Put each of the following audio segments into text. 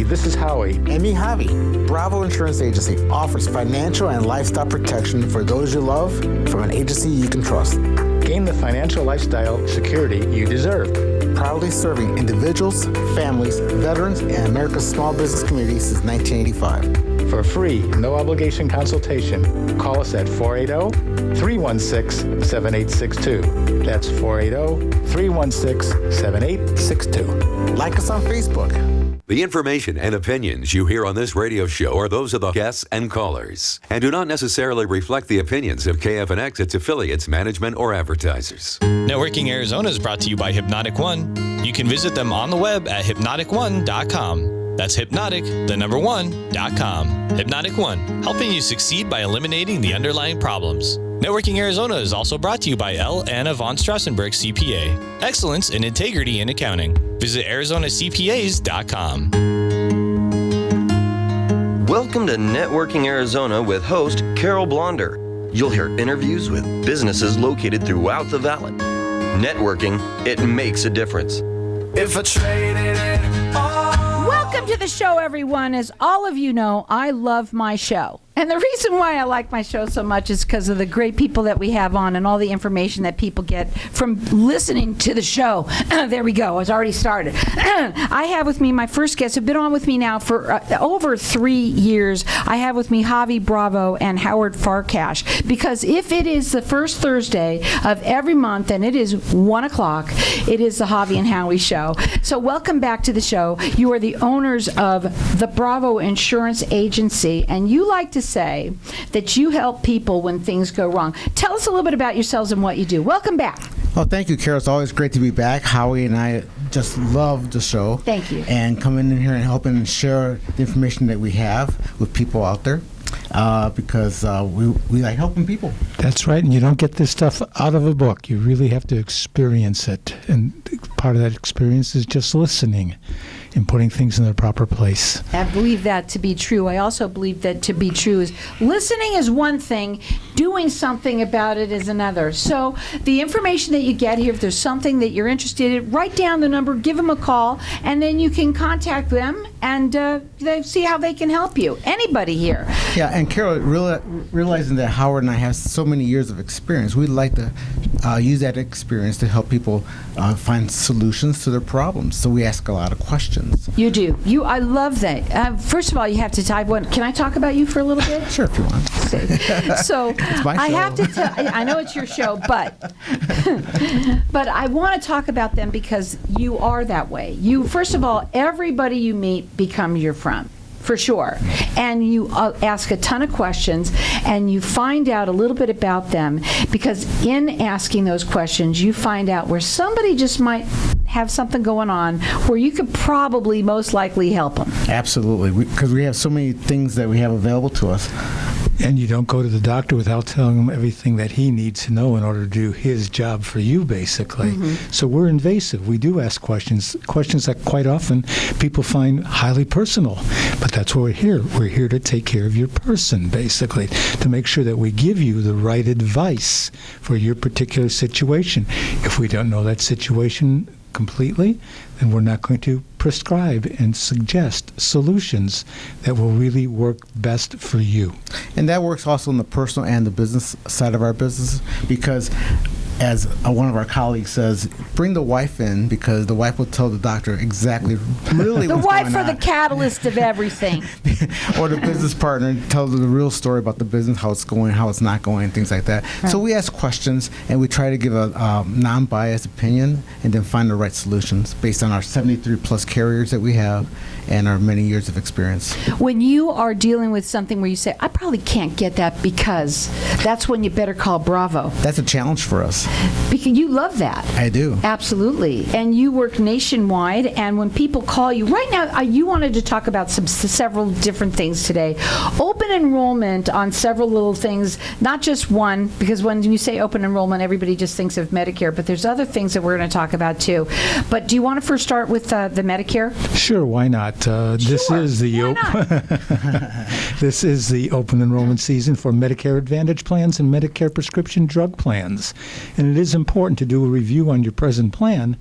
Hey, this is Howie. And me, Havie. Bravo Insurance Agency offers financial and lifestyle protection for those you love from an agency you can trust. Gain the financial lifestyle security you deserve. Proudly serving individuals, families, veterans, and America's small business community since 1985. For a free, no-obligation consultation, call us at 480-316-7862. That's 480-316-7862. Like us on Facebook. The information and opinions you hear on this radio show are those of the guests and callers and do not necessarily reflect the opinions of KFNX, its affiliates, management, or advertisers. Networking Arizona is brought to you by Hypnotic One. You can visit them on the web at hypnotic1.com. That's hypnotic1.com. Hypnotic One, helping you succeed by eliminating the underlying problems. Networking Arizona is also brought to you by L. Anna von Strassenberg CPA. Excellence in integrity in accounting. Visit ArizonaCPAs.com. Welcome to Networking Arizona with host Carol Blonder. You'll hear interviews with businesses located throughout the valley. Networking, it makes a difference. If I traded it all. Welcome to the show, everyone. As all of you know, I love my show. And the reason why I like my show so much is because of the great people that we have on and all the information that people get from listening to the show. There we go. It's already started. I have with me my first guest who've been on with me now for over 3 years. I have with me Havie Bravo and Howard Farkash. Because if it is the first Thursday of every month and it is 1 o'clock, it is the Havie and Howie show. So welcome back to the show. You are the owners of the Bravo Insurance Agency, and you like to say that you help people when things go wrong. Tell us a little bit about yourselves and what you do. Welcome back. Well, thank you, Carol. It's always great to be back. Howie and I just love the show. Thank you. And coming in here and helping and share the information that we have with people out there. Because we like helping people. That's right, and you don't get this stuff out of a book. You really have to experience it, and part of that experience is just listening and putting things in their proper place. I believe that to be true. I also believe that to be true is listening is one thing, doing something about it is another. So the information that you get here, if there's something that you're interested in, write down the number, give them a call, and then you can contact them and see how they can help you. Anybody here. Yeah, and Carol, realizing that Howard and I have so many years of experience, we'd like to use that experience to help people find solutions to their problems. So we ask a lot of questions. You do. I love that. First of all, you have to type one. Can I talk about you for a little bit? Sure, if you want. So it's my show. I have to tell. I know it's your show, but I want to talk about them because you are that way. You, first of all, everybody you meet becomes your friend. For sure. And you ask a ton of questions and you find out a little bit about them, because in asking those questions you find out where somebody just might have something going on where you could probably most likely help them. Absolutely, because we have so many things that we have available to us. And you don't go to the doctor without telling him everything that he needs to know in order to do his job for you, basically. Mm-hmm. So we're invasive. We do ask questions that quite often people find highly personal. But that's why we're here. We're here to take care of your person, basically, to make sure that we give you the right advice for your particular situation. If we don't know that situation completely, then we're not going to prescribe and suggest solutions that will really work best for you. And that works also in the personal and the business side of our business, because as one of our colleagues says, bring the wife in, because the wife will tell the doctor exactly really the what's wife going on. are the catalyst of everything. Or the business partner tells the real story about the business, how it's going, how it's not going, things like that. Right. So we ask questions and we try to give a non-biased opinion and then find the right solutions based on our 73 plus carriers that we have and our many years of experience. When you are dealing with something where you say, I probably can't get that, because that's when you better call Bravo. That's a challenge for us. Because you love that. I do. Absolutely. And you work nationwide, and when people call you, right now you wanted to talk about several different things today. Open enrollment on several little things, not just one, because when you say open enrollment, everybody just thinks of Medicare, but there's other things that we're going to talk about too. But do you want to first start with the Medicare? Sure, why not? This is the this is the open enrollment season for Medicare Advantage plans and Medicare prescription drug plans. And it is important to do a review on your present plan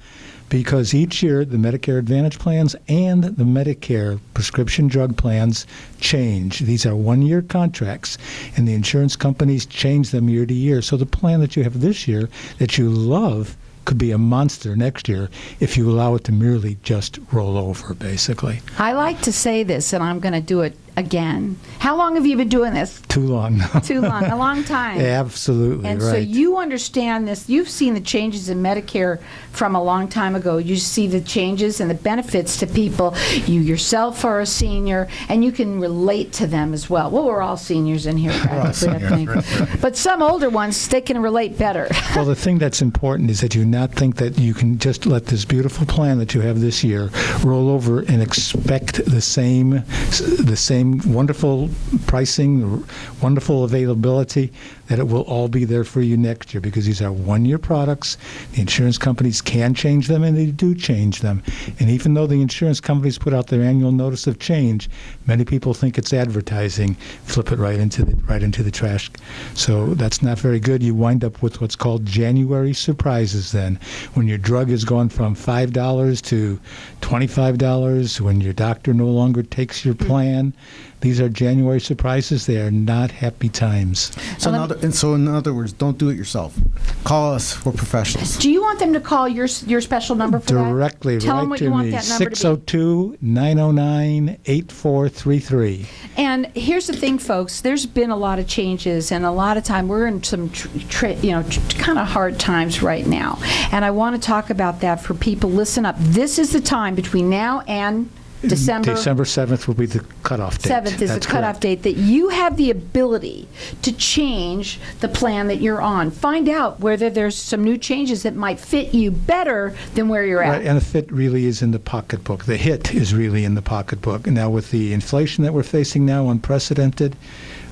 because each year the Medicare Advantage plans and the Medicare prescription drug plans change. These are one-year contracts, and the insurance companies change them year to year. So the plan that you have this year that you love could be a monster next year if you allow it to merely just roll over, basically. I like to say this, and I'm going to do it again. How long have you been doing this? Too long now. Too long, a long time. Absolutely, and right. so you understand this. You've seen the changes in Medicare from a long time ago. You see the changes and the benefits to people. You yourself are a senior, and you can relate to them as well. Well, we're all seniors in here, practically, I think. But some older ones, they can relate better. Well, the thing that's important is that you not think that you can just let this beautiful plan that you have this year roll over and expect the same wonderful pricing, wonderful availability, that it will all be there for you next year, because these are one-year products. The insurance companies can change them, and they do change them. And even though the insurance companies put out their annual notice of change, many people think it's advertising, flip it right into the trash. So that's not very good. You wind up with what's called January surprises then, when your drug has gone from $5 to $25, when your doctor no longer takes your plan. These are January surprises. They are not happy times. So in other words, don't do it yourself. Call us. We're professionals. Do you want them to call your special number for Directly, that? Tell them right what to you want me. that number to be. 602-909-8433. And here's the thing, folks. There's been a lot of changes, and a lot of time we're in some kind of hard times right now. And I want to talk about that for people. Listen up. This is the time between now and December 7th will be the cutoff date. 7th is the cutoff date that you have the ability to change the plan that you're on. Find out whether there's some new changes that might fit you better than where you're at. Right, and the fit really is in the pocketbook. The hit is really in the pocketbook. Now, with the inflation that we're facing now, unprecedented,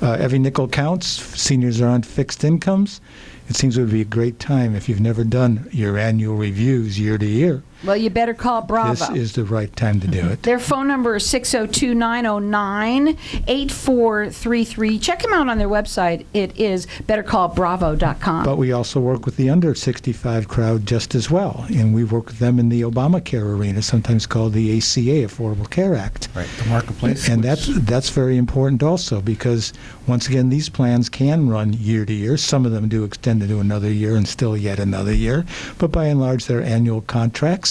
every nickel counts. Seniors are on fixed incomes. It seems it would be a great time, if you've never done your annual reviews year to year. Well, you better call Bravo. This is the right time to do it. Their phone number is 602-909-8433. Check them out on their website. It is bettercallbravo.com. But we also work with the under 65 crowd just as well. And we work with them in the Obamacare arena, sometimes called the ACA, Affordable Care Act. Right, the marketplace. And that's very important also, because once again, these plans can run year to year. Some of them do extend into another year and still yet another year. But by and large, they're annual contracts.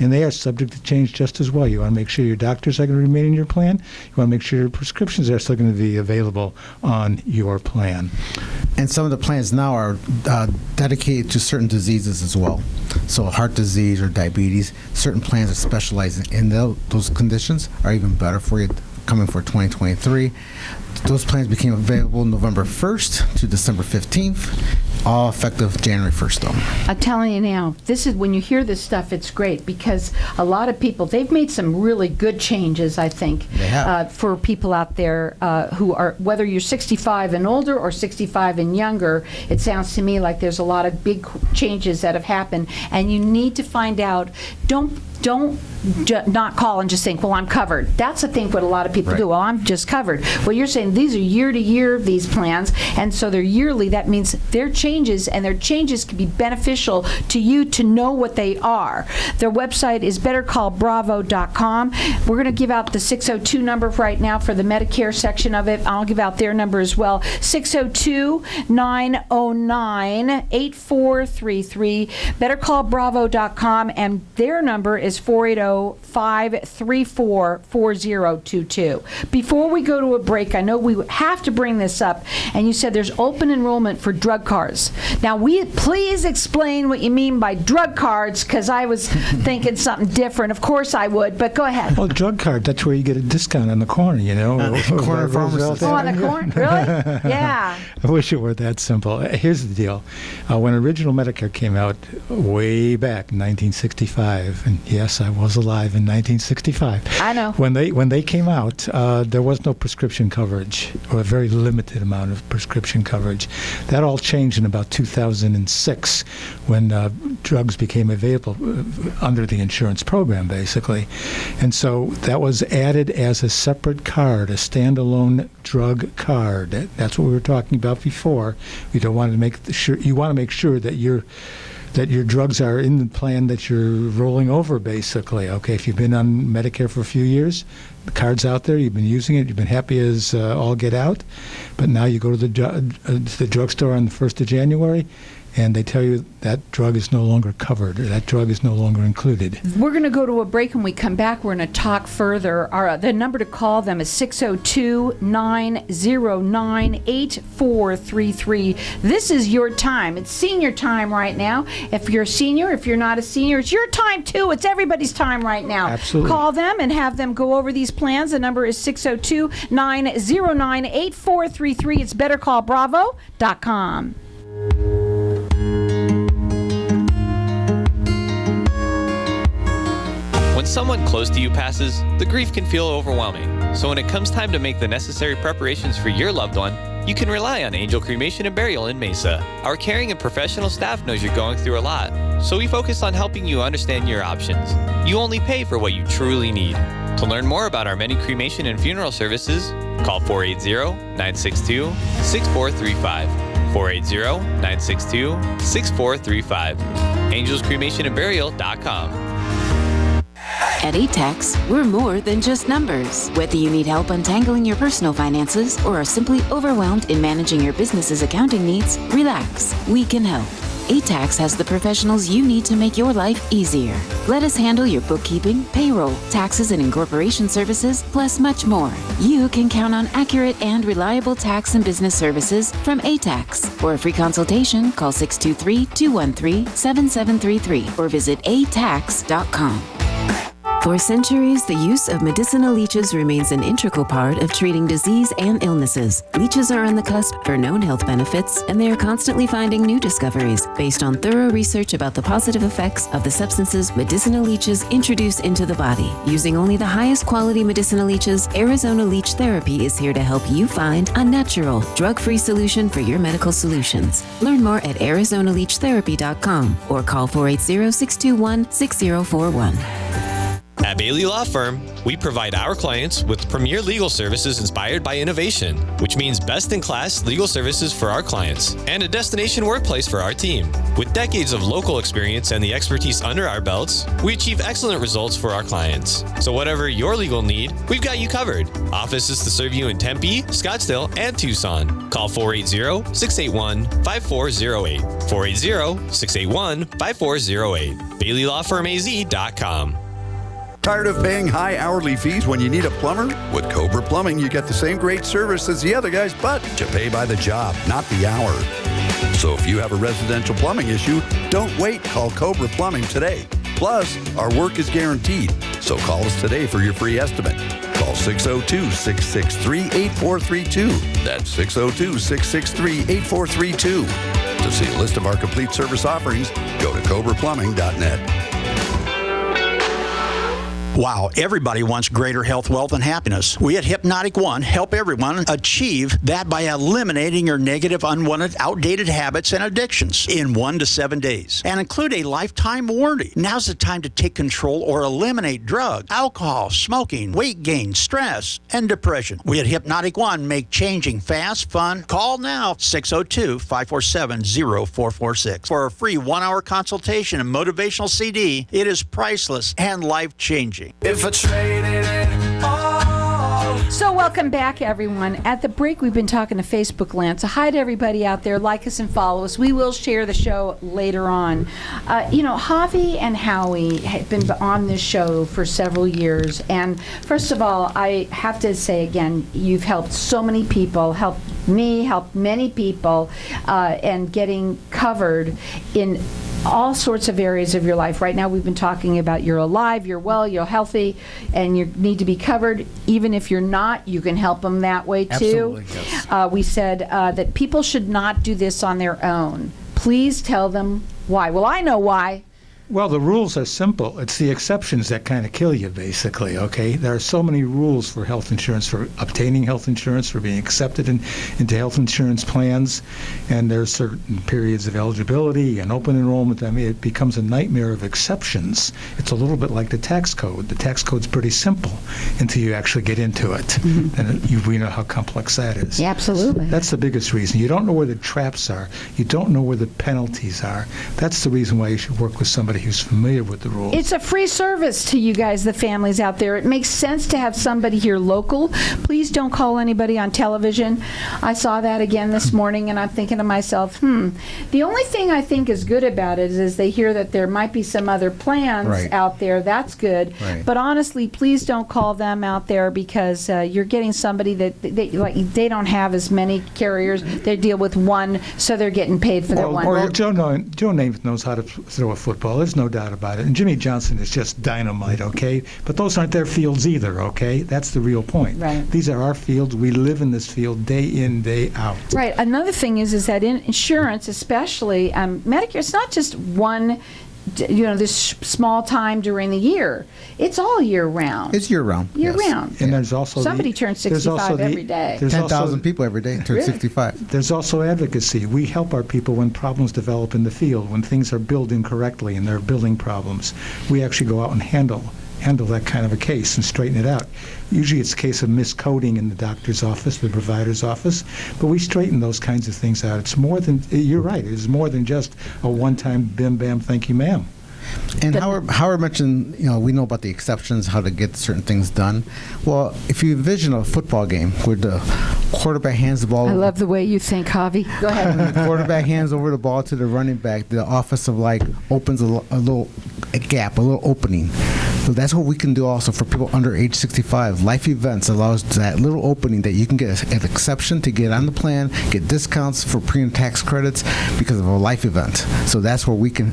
And they are subject to change just as well. You want to make sure your doctors are going to remain in your plan. You want to make sure your prescriptions are still going to be available on your plan. And some of the plans now are dedicated to certain diseases as well. So heart disease or diabetes, certain plans that specialize in those conditions are even better for you coming for 2023. Those plans became available November 1st to December 15th, all effective January 1st, though. I'm telling you now, this is when you hear this stuff, it's great, because a lot of people, they've made some really good changes, I think, They have. for people out there who are, whether you're 65 and older or 65 and younger. It sounds to me like there's a lot of big changes that have happened, and you need to find out. Don't not call and just think, well, I'm covered. That's I think what a lot of people do. Well, I'm just covered. Well, you're saying these are year to year, these plans, and so they're yearly. That means they're changes, and their changes can be beneficial to you to know what they are. Their website is bettercallbravo.com. We're going to give out the 602 number right now for the Medicare section of it. I'll give out their number as well. 602-909-8433. Bettercallbravo.com, and their number is 480-534-4022. Before we go to a break, I know we have to bring this up, and you said there's open enrollment for drug cards. Now, please explain what you mean by drug cards, because I was thinking something different. Of course I would, but go ahead. Well, drug card, that's where you get a discount on the corner, you know. Corner pharmacist. Oh, on the corner? Really? Yeah. I wish it were that simple. Here's the deal. When original Medicare came out way back in 1965, and yes, I was alive in 1965. I know. When they came out, there was no prescription coverage, or a very limited amount of prescription coverage. That all changed in about 2006 when drugs became available under the insurance program, basically. And so that was added as a separate card, a standalone drug card. That's what we were talking about before. You don't want to make sure. You want to make sure that that your drugs are in the plan that you're rolling over, basically. Okay, if you've been on Medicare for a few years, the card's out there, you've been using it, you've been happy as all get out, but now you go to the drugstore on the 1st of January, and they tell you that drug is no longer covered, or that drug is no longer included. We're going to go to a break. When we come back, we're going to talk further. The number to call them is 602-909-8433. This is your time. It's senior time right now. If you're a senior, if you're not a senior, it's your time too. It's everybody's time right now. Absolutely. Call them and have them go over these plans. The number is 602-909-8433. It's bettercallbravo.com. When someone close to you passes, the grief can feel overwhelming. So when it comes time to make the necessary preparations for your loved one, you can rely on Angel Cremation and Burial in Mesa. Our caring and professional staff knows you're going through a lot, so we focus on helping you understand your options. You only pay for what you truly need. To learn more about our many cremation and funeral services, call 480-962-6435. 480-962-6435. AngelsCremationandBurial.com. At ATAX, we're more than just numbers. Whether you need help untangling your personal finances or are simply overwhelmed in managing your business's accounting needs, relax. We can help. ATAX has the professionals you need to make your life easier. Let us handle your bookkeeping, payroll, taxes and incorporation services, plus much more. You can count on accurate and reliable tax and business services from ATAX. For a free consultation, call 623-213-7733 or visit atax.com. For centuries, the use of medicinal leeches remains an integral part of treating disease and illnesses. Leeches are on the cusp for known health benefits, and they are constantly finding new discoveries based on thorough research about the positive effects of the substances medicinal leeches introduce into the body. Using only the highest quality medicinal leeches, Arizona Leech Therapy is here to help you find a natural, drug-free solution for your medical solutions. Learn more at ArizonaLeechTherapy.com or call 480-621-6041. At Bailey Law Firm, we provide our clients with premier legal services inspired by innovation, which means best-in-class legal services for our clients and a destination workplace for our team. With decades of local experience and the expertise under our belts, we achieve excellent results for our clients. So whatever your legal need, we've got you covered. Offices to serve you in Tempe, Scottsdale, and Tucson. Call 480-681-5408. 480-681-5408. BaileyLawFirmAZ.com. Tired of paying high hourly fees when you need a plumber? With Cobra Plumbing, you get the same great service as the other guys, but you pay by the job, not the hour. So if you have a residential plumbing issue, don't wait. Call Cobra Plumbing today. Plus, our work is guaranteed. So call us today for your free estimate. Call 602-663-8432. That's 602-663-8432. To see a list of our complete service offerings, go to CobraPlumbing.net. Wow, everybody wants greater health, wealth, and happiness. We at Hypnotic One help everyone achieve that by eliminating your negative, unwanted, outdated habits and addictions in 1 to 7 days and include a lifetime warranty. Now's the time to take control or eliminate drugs, alcohol, smoking, weight gain, stress, and depression. We at Hypnotic One make changing fast, fun. Call now, 602-547-0446 for a free 1-hour consultation and motivational CD. It is priceless and life-changing. If I traded it all. So welcome back, everyone. At the break, we've been talking to Facebook land. So hi to everybody out there. Like us and follow us. We will share the show later on. Havie and Howie have been on this show for several years. And first of all, I have to say again, you've helped so many people, helped me, helped many people, and getting covered in all sorts of areas of your life. Right now we've been talking about you're alive, you're well, you're healthy, and you need to be covered. Even if you're not, you can help them that way too. Absolutely, yes. We said that people should not do this on their own. Please tell them why. Well, I know why. Well, the rules are simple. It's the exceptions that kind of kill you, basically, okay? There are so many rules for health insurance, for obtaining health insurance, for being accepted into health insurance plans, and there's certain periods of eligibility and open enrollment. I mean, it becomes a nightmare of exceptions. It's a little bit like the tax code. The tax code's pretty simple until you actually get into it, and we know how complex that is. Yeah, absolutely. That's the biggest reason. You don't know where the traps are. You don't know where the penalties are. That's the reason why you should work with somebody who's familiar with the rules. It's a free service to you guys, the families out there. It makes sense to have somebody here local. Please don't call anybody on television. I saw that again this morning, and I'm thinking to myself, the only thing I think is good about it is they hear that there might be some other plans out there. That's good. Right. But honestly, please don't call them out there, because you're getting somebody that they don't have as many carriers. They deal with one, so they're getting paid for their one. Or Joe Namath knows how to throw a football. There's no doubt about it. And Jimmy Johnson is just dynamite, okay? But those aren't their fields either, okay? That's the real point. Right. These are our fields. We live in this field day in, day out. Right. Another thing is that in insurance, especially Medicare, it's not just one, this small time during the year. It's all year round. It's year round. Year round. And there's also somebody turns 65 every day. 10,000 people every day turn 65. There's also advocacy. We help our people when problems develop in the field, when things are billed incorrectly and there are billing problems. We actually go out and handle that kind of a case and straighten it out. Usually it's a case of miscoding in the doctor's office, the provider's office, but we straighten those kinds of things out. It's more than, you're right, it's more than just a one-time bim bam, thank you ma'am. And Howard mentioned, we know about the exceptions, how to get certain things done. Well, if you envision a football game where the quarterback hands the ball. I love the way you think, Havie. Go ahead. When the quarterback hands over the ball to the running back, the offensive line opens a little gap, a little opening. So that's what we can do also for people under age 65. Life events allows that little opening that you can get an exception to get on the plan, get discounts for pre and tax credits because of a life event. So that's where we can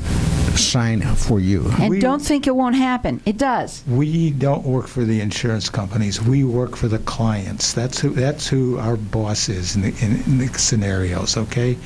shine for you. And don't think it won't happen. It does. We don't work for the insurance companies. We work for the clients. That's who our boss is in the scenarios, okay?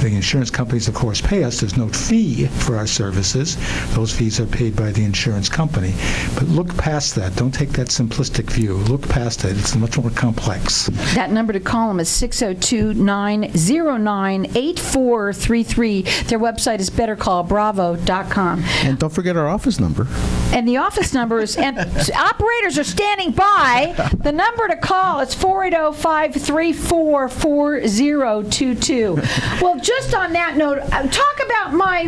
The insurance companies, of course, pay us. There's no fee for our services. Those fees are paid by the insurance company. But look past that. Don't take that simplistic view. Look past it. It's much more complex. That number to call them is 602-909-8433. Their website is bettercallbravo.com. And don't forget our office number. And the office number is, and operators are standing by. The number to call is 480-534-4022. Well, just on that note, talk about my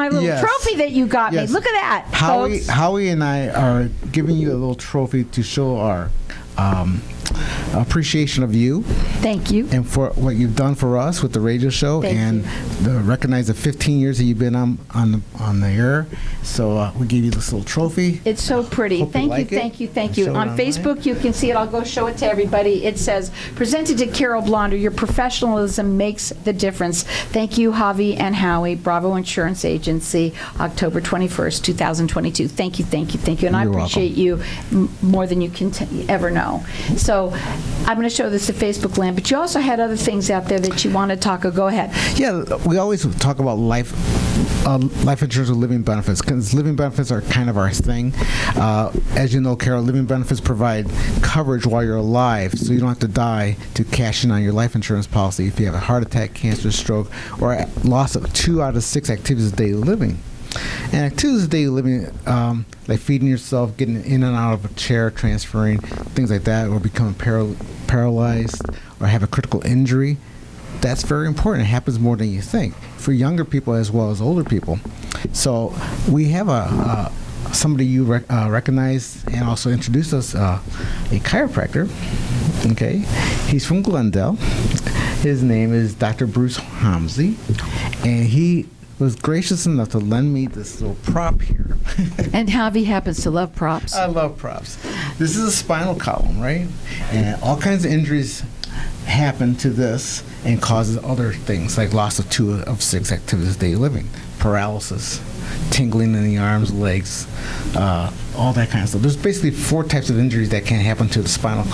little trophy that you got me. Look at that, folks. Howie and I are giving you a little trophy to show our appreciation of you. Thank you. And for what you've done for us with the radio show. Thank you. Recognize the 15 years that you've been on the air. So we gave you this little trophy. It's so pretty. Thank you. On Facebook, you can see it. I'll go show it to everybody. It says, presented to Carol Blonder, your professionalism makes the difference. Thank you, Havie and Howie, Bravo Insurance Agency, October 21st, 2022. Thank you. And I appreciate you more than you can ever know. So I'm going to show this to Facebook land, but you also had other things out there that you want to talk about. Go ahead. Yeah, we always talk about life insurance with living benefits, because living benefits are kind of our thing. As you know, Carol, living benefits provide coverage while you're alive, so you don't have to die to cash in on your life insurance policy if you have a heart attack, cancer, stroke, or a loss of 2 out of 6 activities of daily living. And activities of daily living, like feeding yourself, getting in and out of a chair, transferring, things like that, or becoming paralyzed, or have a critical injury, that's very important. It happens more than you think for younger people as well as older people. So we have somebody you recognize and also introduced us, a chiropractor. Okay, he's from Glendale. His name is Dr. Bruce Homsey, and he was gracious enough to lend me this little prop here. And Havie happens to love props. I love props. This is a spinal column, right? And all kinds of injuries happen to this and causes other things like loss of 2 of 6 activities of daily living, paralysis, tingling in the arms, legs, all that kind of stuff. There's basically 4 types of injuries that can happen to the spinal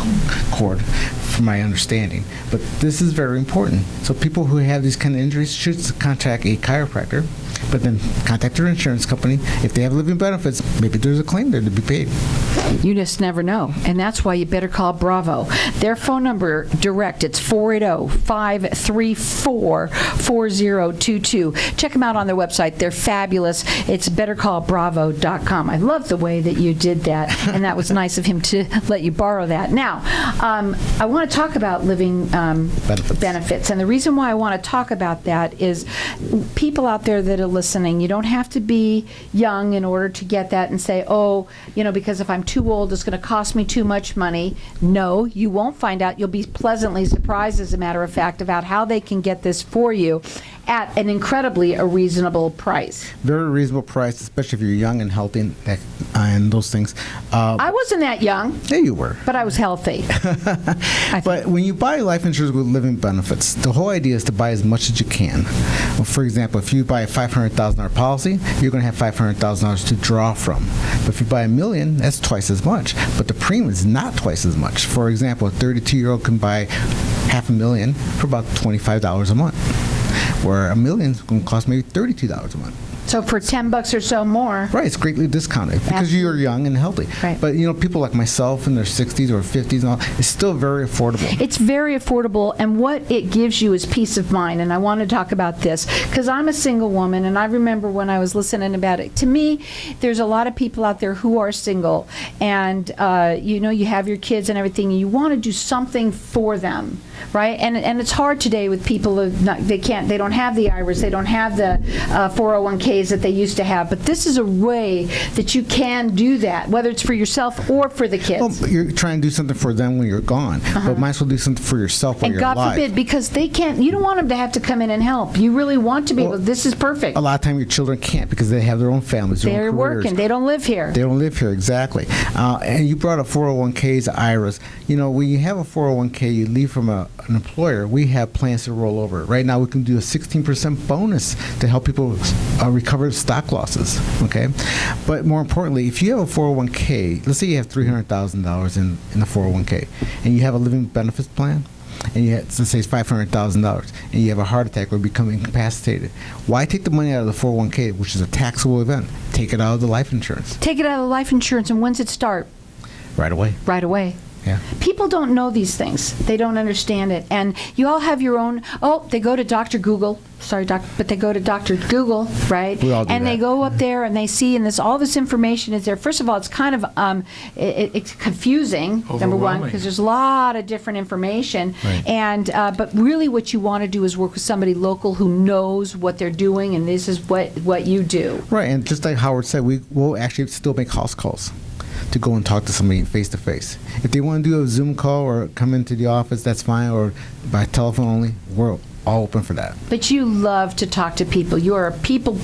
cord, from my understanding. But this is very important. So people who have these kind of injuries should contact a chiropractor, but then contact their insurance company. If they have living benefits, maybe there's a claim there to be paid. You just never know. And that's why you better call Bravo. Their phone number direct, it's 480-534-4022. Check them out on their website. They're fabulous. It's bettercallbravo.com. I love the way that you did that, and that was nice of him to let you borrow that. Now, I want to talk about living benefits. And the reason why I want to talk about that is people out there that are listening, you don't have to be young in order to get that and say, oh, because if I'm too old, it's going to cost me too much money. No, you won't find out. You'll be pleasantly surprised, as a matter of fact, about how they can get this for you at an incredibly reasonable price. Very reasonable price, especially if you're young and healthy and those things. I wasn't that young. Yeah, you were. But I was healthy. But when you buy life insurance with living benefits, the whole idea is to buy as much as you can. Well, for example, if you buy a $500,000 policy, you're going to have $500,000 to draw from. But if you buy $1 million, that's twice as much. But the premium is not twice as much. For example, a 32-year-old can buy $500,000 for about $25 a month, where $1 million is going to cost maybe $32 a month. So for $10 or so more. Right, it's greatly discounted because you're young and healthy. Right. But people like myself in their 60s or 50s and all, it's still very affordable. It's very affordable, and what it gives you is peace of mind. And I want to talk about this because I'm a single woman, and I remember when I was listening about it. To me, there's a lot of people out there who are single, and you have your kids and everything, and you want to do something for them. Right, and it's hard today with people they don't have the IRAs, they don't have the 401ks that they used to have. But this is a way that you can do that, whether it's for yourself or for the kids. Well, you're trying to do something for them when you're gone, but might as well do something for yourself while and you're God alive. forbid, because they can't. You don't want them to have to come in and help. You really want to be able. This is perfect. A lot of time your children can't because they have their own families, They're own careers. working. They don't live here. They don't live here, exactly. And you brought up 401ks, IRAs. When you have a 401k, you leave from an employer. We have plans to roll over. Right now, we can do a 16% bonus to help people recover stock losses. Okay, but more importantly, if you have a 401k, let's say you have $300,000 in the 401k, and you have a living benefits plan, and you have, let's say it's $500,000, and you have a heart attack or become incapacitated, why take the money out of the 401k, which is a taxable event? Take it out of the life insurance. Take it out of the life insurance, and when's it start? Right away. Right away. Yeah. People don't know these things. They don't understand it. And you all have your own, they go to Dr. Google. Sorry, but they go to Dr. Google, right? We all do and that. They go up there and they see, and all this information is there. First of all, it's kind of it's confusing, number one, because there's a lot of different information. Right. And but really what you want to do is work with somebody local who knows what they're doing, and this is what you do. Right, and just like Howard said, we will actually still make house calls to go and talk to somebody face to face. If they want to do a Zoom call or come into the office, that's fine, or by telephone only, we're all open for that. But you love to talk to people. You are people.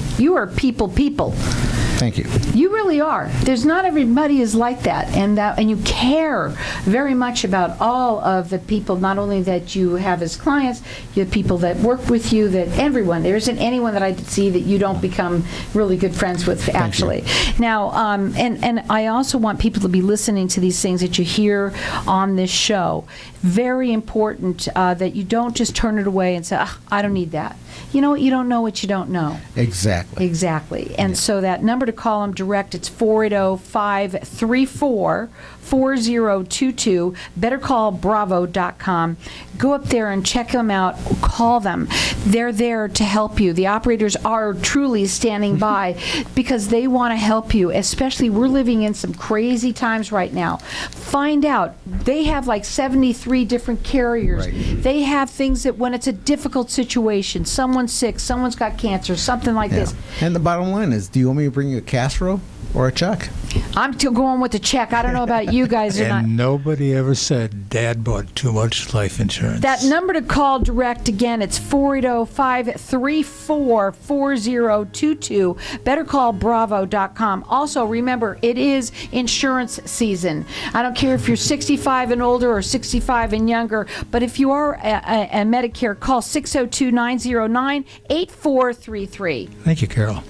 Thank you. You really are. There's not everybody is like that, and you care very much about all of the people, not only that you have as clients, you have people that work with you, that everyone. There isn't anyone that I see that you don't become really good friends with, actually. Now, and I also want people to be listening to these things that you hear on this show. Very important that you don't just turn it away and say, I don't need that. You know what? You don't know what you don't know. Exactly. Exactly. And so that number to call them direct, it's 480-534-4022, bettercallbravo.com. Go up there and check them out. Call them. They're there to help you. The operators are truly standing by because they want to help you, especially we're living in some crazy times right now. Find out. They have like 73 different carriers. Right. They have things that when it's a difficult situation, someone's sick, someone's got cancer, something like this. And the bottom line is, do you want me to bring you a casserole or a check? I'm still going with the check. I don't know about you guys or not. And nobody ever said Dad bought too much life insurance. That number to call direct, again, it's 480-534-4022, bettercallbravo.com. Also, remember, it is insurance season. I don't care if you're 65 and older or 65 and younger, but if you are a Medicare, call 602-909-8433. Thank you, Carol.